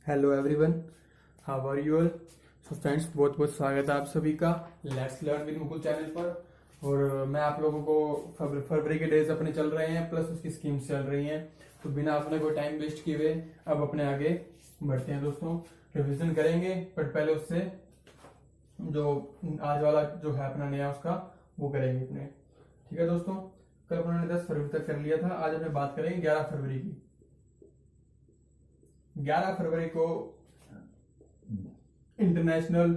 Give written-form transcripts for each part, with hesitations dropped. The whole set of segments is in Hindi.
Hello everyone, how are you all. So friends, बहुत बहुत स्वागत है आप सभी का let's learn with Mukul channel पर। और मैं आप लोगों को फरवरी के डेज अपने चल रहे हैं, प्लस उसकी स्कीम्स चल रही हैं। तो बिना अपने कोई टाइम वेस्ट किए हुए अब अपने आगे बढ़ते हैं दोस्तों। रिवीजन करेंगे, बट पहले उससे जो आज वाला जो है अपना नया उसका वो करेंगे अपने। ठीक है दोस्तों, कल अपने 10 फरवरी तक कर लिया था, आज अपने बात करेंगे 11 फरवरी की। 11 फरवरी को international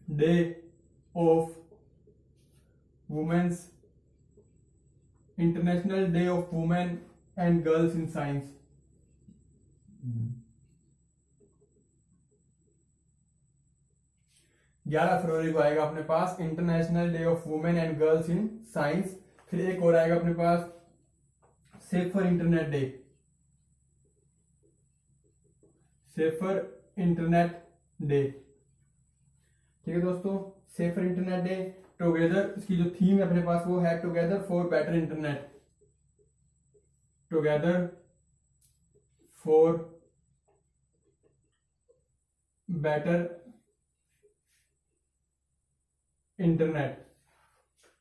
day of women's, international day of women and girls in science. 11 फरवरी को आएगा अपने पास international day of women and girls in science. फिर एक और आएगा अपने पास safer internet day, safer internet day. ठीक है दोस्तों, सेफर इंटरनेट डे टुगेदर, इसकी जो थीम है अपने पास वो है together for better internet, together for better internet.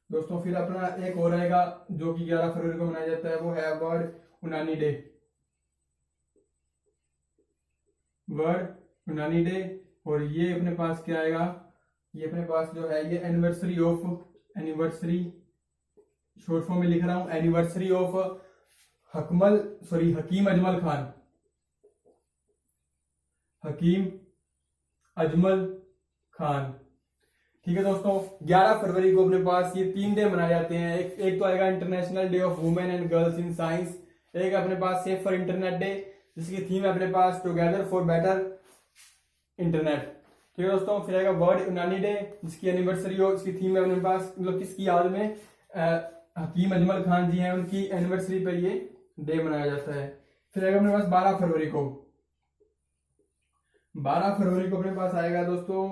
दोस्तों फिर अपना एक और आएगा जो कि 11 फरवरी को मनाया जाता है, वो है वर्ल्ड उनानी डे, वर्ल्ड उनानी डे। और ये अपने पास क्या आएगा, ये अपने पास जो है ये एनिवर्सरी शॉर्ट फॉर्म में लिख रहा हूं, एनिवर्सरी ऑफ हकीम अजमल खान, हकीम अजमल खान। ठीक है दोस्तों, 11 फरवरी को अपने पास ये 3 डे मनाए जाते हैं। एक तो आएगा international day of women and girls in science, एक अपने पास सेफ फॉर इंटरनेट डे जिसकी थीम है अपने पास टुगेदर फॉर बेटर इंटरनेट। ठीक है दोस्तों, फिर आएगा वर्ल्ड यूनानी डे जिसकी एनिवर्सरी हो, इसकी थीम है अपने पास मतलब किसकी याद में, हकीम अजमल खान जी हैं, उनकी एनिवर्सरी पर ये डे मनाया जाता है। फिर आएगा अपने पास 12 फरवरी को, 12 फरवरी को अपने पास आएगा दोस्तों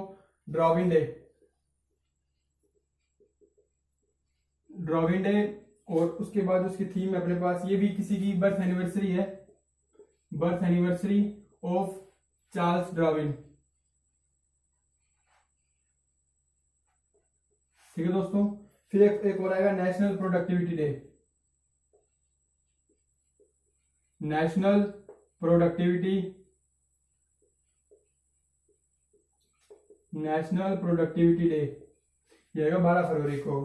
ड्रॉविंग डे, ड्रॉविंग डे। और उसके बाद उसकी थीम है अपने पास, ये भी किसी की बर्थ एनिवर्सरी है, birth anniversary of Charles Darwin. ठीक है दोस्तों, फिर एक और आएगा national productivity day, national productivity, national productivity day, ये आएगा 12 फरवरी को।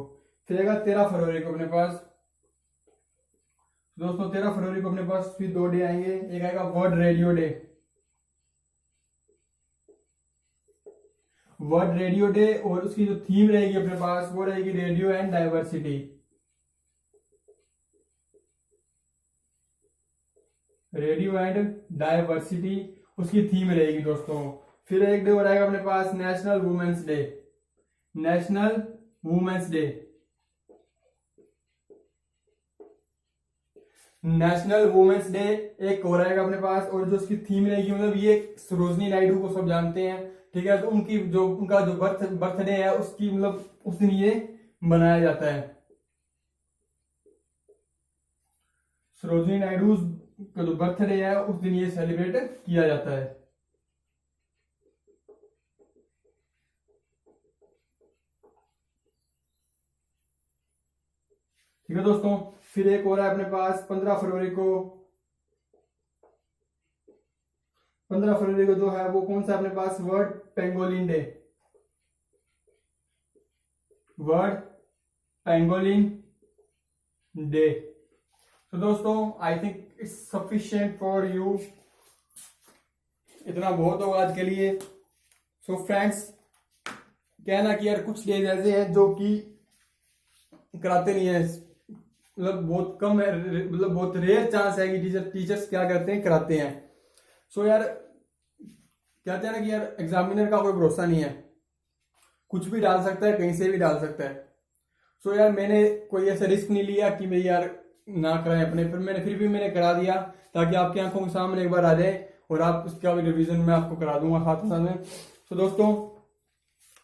फिर आएगा 13 फरवरी को अपने पास दोस्तों, 13 फरवरी को अपने पास फिर 2 डे आएंगे। एक आएगा world radio day, world radio day, और उसकी जो थीम रहेगी अपने पास वो रहेगी radio and diversity, radio and diversity उसकी थीम रहेगी दोस्तों। फिर एक डे और आएगा अपने पास national women's day, national women's day, national women's day एक और आएगा अपने पास। और जो उसकी थीम रहेगी मतलब ये सरोजनी नायडू को सब जानते हैं, ठीक है, तो उनका जो बर्थडे है उसकी मतलब उस दिन ये मनाया जाता है, सरोजनी नायडू का जो बर्थडे है उस दिन ये सेलिब्रेट किया जाता है। ठीक है दोस्तों, फिर एक और है अपने पास 15 फरवरी को, 15 फरवरी को जो है वो कौन सा अपने पास, world pangolin day, world pangolin day. तो दोस्तों I think it's sufficient for you, इतना बहुत होगा आज के लिए। सो फ्रेंड्स, कहना कि यार कुछ डेज ऐसे हैं जो कि कराते नहीं है, मतलब बहुत कम है, मतलब बहुत रेयर चांस है कि टीचर्स क्या करते हैं, कराते हैं। सो यार कहते हैं ना कि यार एग्जामिनर का कोई भरोसा नहीं है, कुछ भी डाल सकता है, कहीं से भी डाल सकता है। सो यार मैंने कोई ऐसा रिस्क नहीं लिया कि भाई यार ना कराएं अपने, फिर भी मैंने करा दिया ताकि आपकी आंखों के सामने एक बार आ जाए और आप उसका भी रिवीजन मैं आपको करा दूंगा साथ साथ में। सो दोस्तों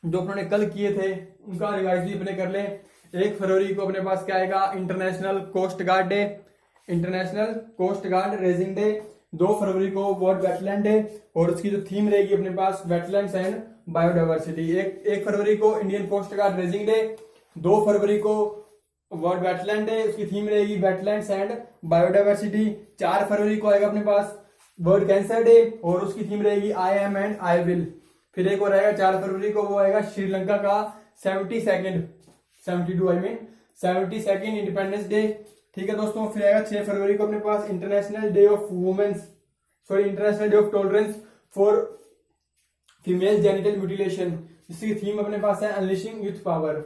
जो उन्होंने कल किए थे उनका रिवाइज भी अपने कर लें। 1 फरवरी को अपने पास क्या आएगा, international coast guard day, international coast guard raising day. 2 फरवरी को वर्ल्ड वेटलैंड डे, और उसकी जो थीम रहेगी अपने पास वेटलैंड्स एंड बायोडाइवर्सिटी। 1 फरवरी को Indian coast guard raising day, 2 फरवरी को वर्ल्ड वेटलैंड डे, उसकी थीम रहेगी वेटलैंड्स एंड बायोडाइवर्सिटी। 4 फरवरी को आएगा अपने पास वर्ल्ड कैंसर डे, और उसकी थीम रहेगी I am and I will. फिर एक और आएगा 4 फरवरी को, वो आएगा श्रीलंका का 72nd इंडिपेंडेंस डे। ठीक है दोस्तों। फिर आएगा 6 फरवरी को अपने पास international day of tolerance for female genital mutilation, जिसकी थीम अपने पास है अनलिशिंग यूथ पावर।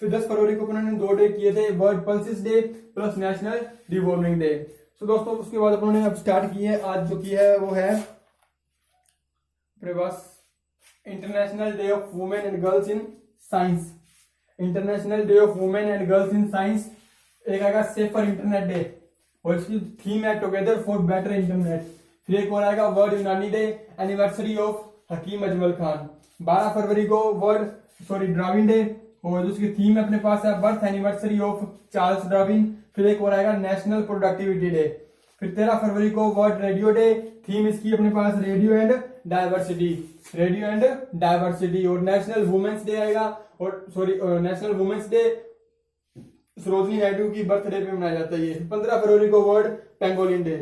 फिर 10 फरवरी को उन्होंने 2 डे किए थे, world pulses debt plus national deworming day. तो दोस्तों उसके बाद उन्होंने अब स्टार्ट की है, आज जो की है वो है अपने पास international day of women and girls in science. International day of women and girls in science. एक आएगा सेफर इंटरनेट डे, और इसकी थीम है टुगेदर फॉर बेटर इंटरनेट। फिर एक और आएगा वर्ल्ड यूनानी day anniversary of Hakim Ajmal Khan. 12 फरवरी को डार्विन डे, और उसकी थीम अपने पास है birth anniversary of Charles Darwin. फिर एक और आएगा नेशनल प्रोडक्टिविटी डे। फिर 13 फरवरी को वर्ल्ड रेडियो डे, थीम इसकी अपने पास रेडियो एंड डायवर्सिटी। और नेशनल वुमेन्स डे आएगा, और national women's day Sarojini Naidu की बर्थडे पे मनाया जाता है ये। 15 फरवरी को वर्ल्ड पेंगोलिन डे।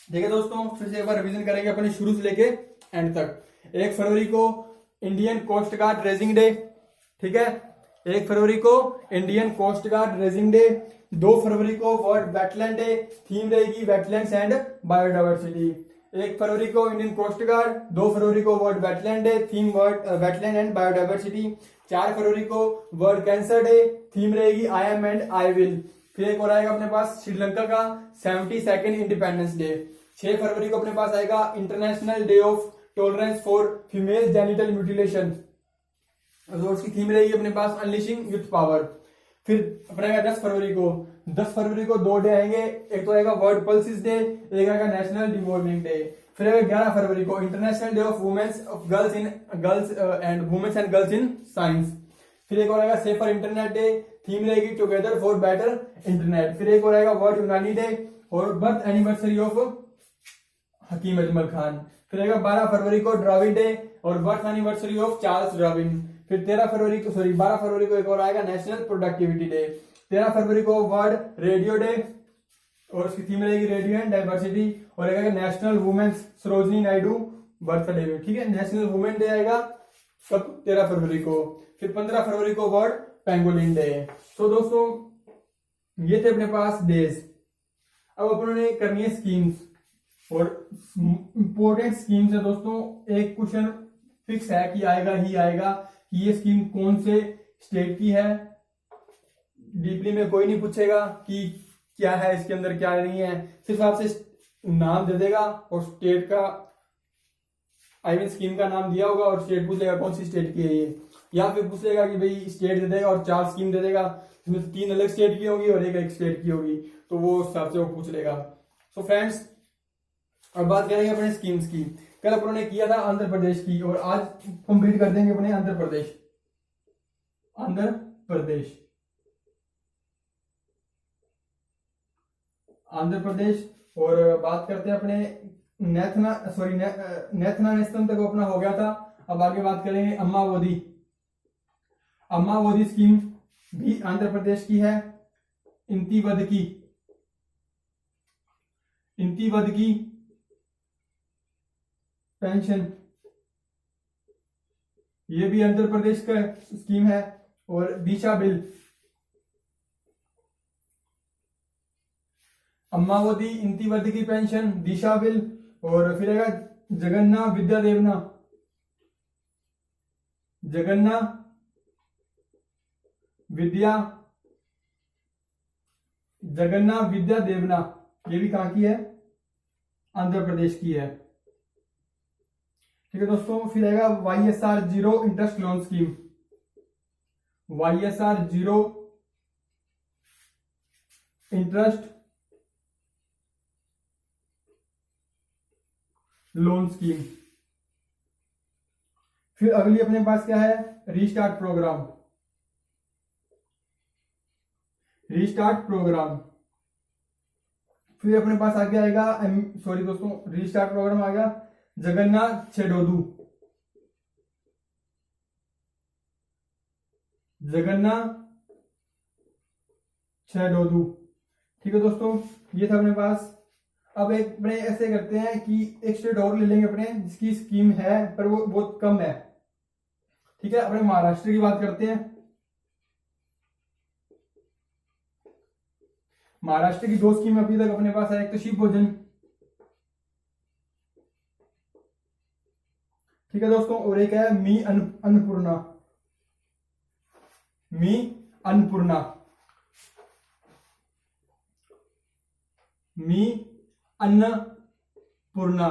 ठीक है दोस्तों, फिर से एक बार रिवीजन करेंगे अपने शुरू से लेके एंड तक। 1 फरवरी को Indian coast guard raising day. ठीक है, 1 फरवरी को Indian coast guard raising day. 2 फरवरी को वर्ल्ड वेटलैंड डे, थीम रहेगी वेटलैंड्स एंड बायोडाइवर्सिटी। 1 फरवरी को इंडियन कोस्ट गार्ड, 2 फरवरी को world wetland day, theme world wetland and biodiversity. 4 फरवरी को वर्ल्ड कैंसर डे, थीम रहेगी I am and I will. फिर एक और आएगा अपने पास श्रीलंका का 72nd इंडिपेंडेंस डे। 6 फरवरी को अपने पास आएगा international day of tolerance for female genital mutilation, और उसकी थीम रहेगी अपने पास अनलिशिंग यूथ पावर। फिर अपने आएगा 10 फरवरी को 2 डे आएंगे, एक तो आएगा वर्ल्ड पल्सिस डे, एक आएगा नेशनल डिवॉर्मिंग डे। फिर आएगा 11 फरवरी को international day of girls and girls in science. फिर एक और आएगा सेफर इंटरनेट डे, थीम रहेगी टुगेदर फॉर बेटर इंटरनेट। फिर एक और आएगा वर्ल्ड यूनानी डे, और birth anniversary of Hakim Ajmal Khan. फिर आएगा 12 फरवरी को डार्विन डे, और birth anniversary of Charles Darwin. फिर 12 फरवरी को एक और आएगा नेशनल प्रोडक्टिविटी डे। 13 फरवरी को वर्ल्ड रेडियो डे, और उसकी थीम रहेगी रेडियो एंड डाइवर्सिटी। और एक आएगा national women's Sarojini Naidu birthday में। ठीक है, नेशनल वुमेन डे आएगा कब? 13 फरवरी को। फिर 15 फरवरी को वर्ल्ड पेंगोलिन डे। तो दोस्तों ये थे अपने पास डेज। अब अपन ने करनी है स्कीम्स, और इंपॉर्टेंट स्कीम्स है दोस्तों। एक क्वेश्चन फिक्स है कि आएगा ही आएगा कि ये स्कीम कौन से स्टेट की है। डीपली में कोई नहीं पूछेगा कि क्या है इसके अंदर क्या नहीं है, सिर्फ आपसे नाम दे देगा और स्टेट का स्कीम का नाम दिया होगा, और स्टेट पूछ लेगा कौन सी स्टेट की है ये, या फिर पूछ लेगा कि भाई स्टेट दे देगा और 4 स्कीम दे देगा, इसमें 3 अलग स्टेट की होगी और एक स्टेट की होगी, तो वो हिसाब से वो पूछ लेगा। सो फ्रेंड्स, अब बात करेंगे अपने स्कीम्स की। कल अपन ने किया था आंध्र प्रदेश की, और आज कंप्लीट कर देंगे अपने आंध्र प्रदेश। और बात करते हैं अपने नेथना नेस्तम तक अपना हो गया था। अब आगे बात करेंगे अम्मावोदी स्कीम भी आंध्र प्रदेश की है। इंतिवद की पेंशन, ये भी आंध्र प्रदेश का स्कीम है। और दिशा बिल, अम्मावती, इंतिवद की पेंशन, दिशा बिल। और फिर आएगा जगन्ना विद्या देवना, ये भी कहां की है? आंध्र प्रदेश की है। ठीक है दोस्तों, फिर आएगा YSR 0 interest loan scheme. YSR 0 interest loan scheme. फिर अगली अपने पास क्या है? Restart program. फिर अपने पास आगे आएगा, सॉरी दोस्तों, रीस्टार्ट प्रोग्राम आ गया जगन्नाथ छेडोदू, जगन्नाथ छेडोदू। ठीक है दोस्तों, ये था अपने पास। अब एक अपने ऐसे करते हैं कि एक स्टेट और ले लेंगे अपने जिसकी स्कीम है पर वो बहुत कम है। ठीक है, अपने महाराष्ट्र की बात करते हैं। महाराष्ट्र की 2 स्कीम अभी तक अपने पास है, एक तो शिव भोजन। ठीक है दोस्तों, और एक है मी अन्नपूर्णा, मी अन्नपूर्णा, मी अन्नपूर्णा।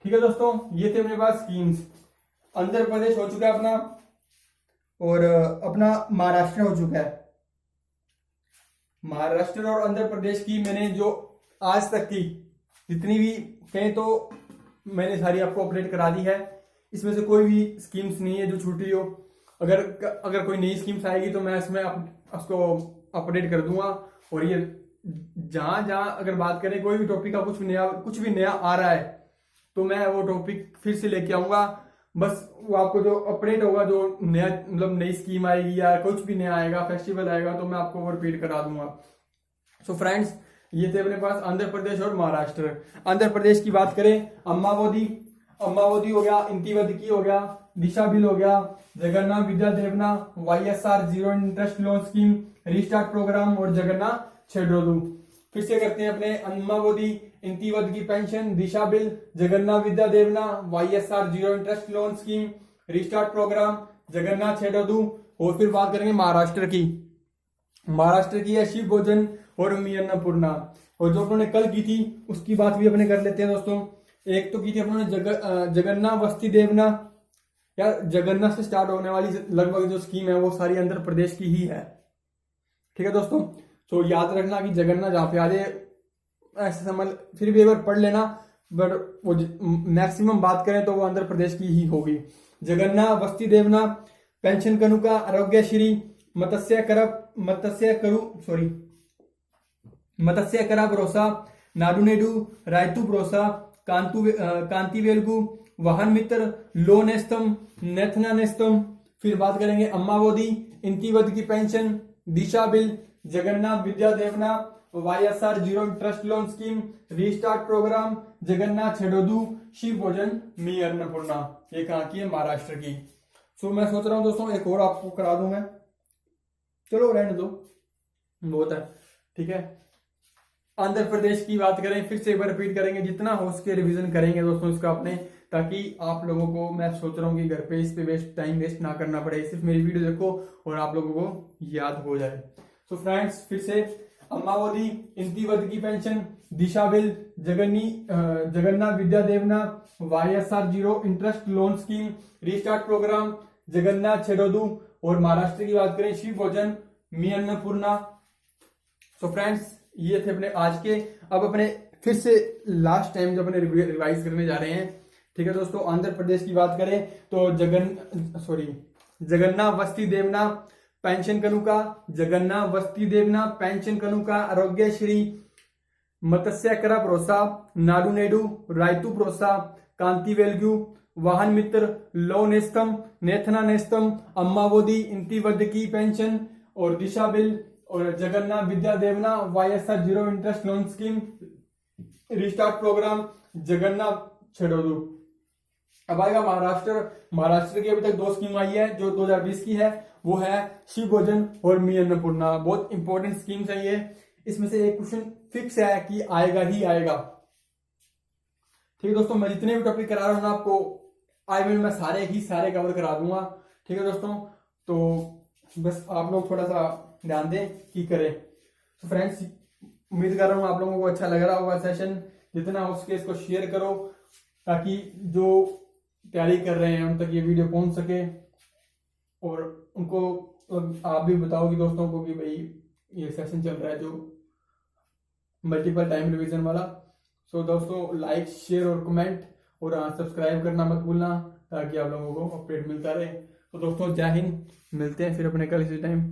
ठीक है दोस्तों, ये थे अपने पास स्कीम्स। आंध्र प्रदेश हो चुका है अपना, और अपना महाराष्ट्र हो चुका है। महाराष्ट्र और आंध्र प्रदेश की मैंने जो आज तक की जितनी भी कहें तो मैंने सारी आपको अपडेट करा दी है। इसमें से कोई भी स्कीम्स नहीं है जो छूटी हो। अगर कोई नई स्कीम्स आएगी तो मैं इसमें उसको अपडेट कर दूंगा। और ये जहां जहां अगर बात करें कोई भी टॉपिक का कुछ भी नया आ रहा है तो मैं वो टॉपिक फिर से लेके आऊंगा। बस वो आपको जो अपडेट होगा, जो नया मतलब नई स्कीम आएगी या कुछ भी नया आएगा, फेस्टिवल आएगा, तो मैं आपको वो रिपीट करा दूंगा। सो फ्रेंड्स, ये थे अपने पास आंध्र प्रदेश और महाराष्ट्र। आंध्र प्रदेश की बात करें, अम्मावोदी हो गया, इंतिवदकी हो गया, दिशा बिल हो गया, जगन्नाथ विद्या देवना, YSR zero interest loan scheme, restart programme और जगन्नाथ छेडोदू। फिर से करते हैं अपने अम्मावोदी, इंतिवदकी पेंशन, दिशा बिल, जगन्नाथ विद्या देवना, YSR zero interest loan scheme, restart programme, Jagannath Chedodu. और फिर बात करेंगे महाराष्ट्र की। महाराष्ट्र की है शिव भोजन और मी अन्नपूर्णा। और जो अपने कल की थी उसकी बात भी अपने कर लेते हैं दोस्तों। एक तो की थी अपने जगन्नाथ वस्ती देवना, या जगन्नाथ से स्टार्ट होने वाली लगभग जो स्कीम है वो सारी आंध्र प्रदेश की ही है। ठीक है दोस्तों, तो याद रखना कि जगन्नाथ जहाँ पे आ जाए ऐसे समझ, फिर भी एक बार पढ़ लेना, बट वो मैक्सिमम बात करें तो वो आंध्र प्रदेश की ही होगी। जगन्नाथ वस्ती देवना, पेंशन कनुका, आरोग्यश्री, मत्स्य करा भरोसा, नाडू रायतू भरोसा, कांति वेलगू, वाहन मित्र, लो नेस्तम, नेथना नेस्तम। फिर बात करेंगे अम्मावोदी, इंतिवद की पेंशन, दिशा बिल, जगन्नाथ विद्या देवना, YSR zero interest loan scheme, restart programme, Jagannath Chedodu, Shiv Bhojan, मी अन्नपूर्णा। ये कहाँ की है? महाराष्ट्र की। सो मैं सोच रहा हूँ दोस्तों एक और आपको करा दूं मैं, चलो रहने दो, बहुत है। ठीक है, आंध्र प्रदेश की बात करें, फिर से एक बार रिपीट करेंगे, जितना हो सके रिवीजन करेंगे दोस्तों इसका अपने, ताकि आप लोगों को, मैं सोच रहा हूँ कि घर पे इस पे टाइम वेस्ट ना करना पड़े, सिर्फ मेरी वीडियो देखो और आप लोगों को याद हो जाए। सो फ्रेंड्स, फिर से अम्मावोदी, इंतिवद की पेंशन, दिशा बिल, जगन्नाथ विद्या देवना, YSR zero interest loan scheme, restart programme, Jagannath Chedodu. और महाराष्ट्र की बात करें, शिव भोजन, मी अन्नपूर्णा। सो फ्रेंड्स, ये थे अपने आज के। अब अपने फिर से लास्ट टाइम जो अपने रिवाइज करने जा रहे हैं। ठीक है दोस्तों, आंध्र प्रदेश की बात करें तो जगन्नाथ वस्ती देवना पेंशन कनुका, जगन्नाथ वस्ती देवना पेंशन कनुका, आरोग्यश्री, मत्स्य करा भरोसा, नाडू रायतू भरोसा, कांति वेलग्यू, वाहन मित्र, लो नेस्तम, नेथना नेस्तम, अम्मावोदी, इंतिवद की पेंशन और दिशा बिल, और जगन्नाथ विद्या देवना, YSR zero interest loan scheme, restart programme, Jagannath Chedodu. अब आएगा महाराष्ट्र की अभी तक 2 स्कीम आई है जो 2020 की है, वो है शिव भोजन और मी अन्नपूर्णा। बहुत इंपॉर्टेंट स्कीम्स है ये। इसमें से एक क्वेश्चन फिक्स है कि आएगा ही आएगा। ठीक है दोस्तों, मैं जितने भी टॉपिक करा रहा हूं ना आपको, मैं सारे कवर करा दूंगा। ठीक है दोस्तों, तो बस आप लोग थोड़ा सा ध्यान दें कि करें। तो फ्रेंड्स, उम्मीद कर रहा हूँ आप लोगों को अच्छा लग रहा होगा सेशन। जितना हो सके इसको शेयर करो, ताकि जो तैयारी कर रहे हैं उन तक ये वीडियो पहुंच सके, और उनको आप भी बताओ कि दोस्तों को कि भाई ये सेशन चल रहा है जो मल्टीपल टाइम रिवीजन वाला। सो दोस्तों, लाइक, शेयर और कमेंट और सब्सक्राइब करना मत भूलना, ताकि आप लोगों को अपडेट मिलता रहे। तो दोस्तों, जय हिंद, मिलते हैं फिर अपने कल इसी टाइम।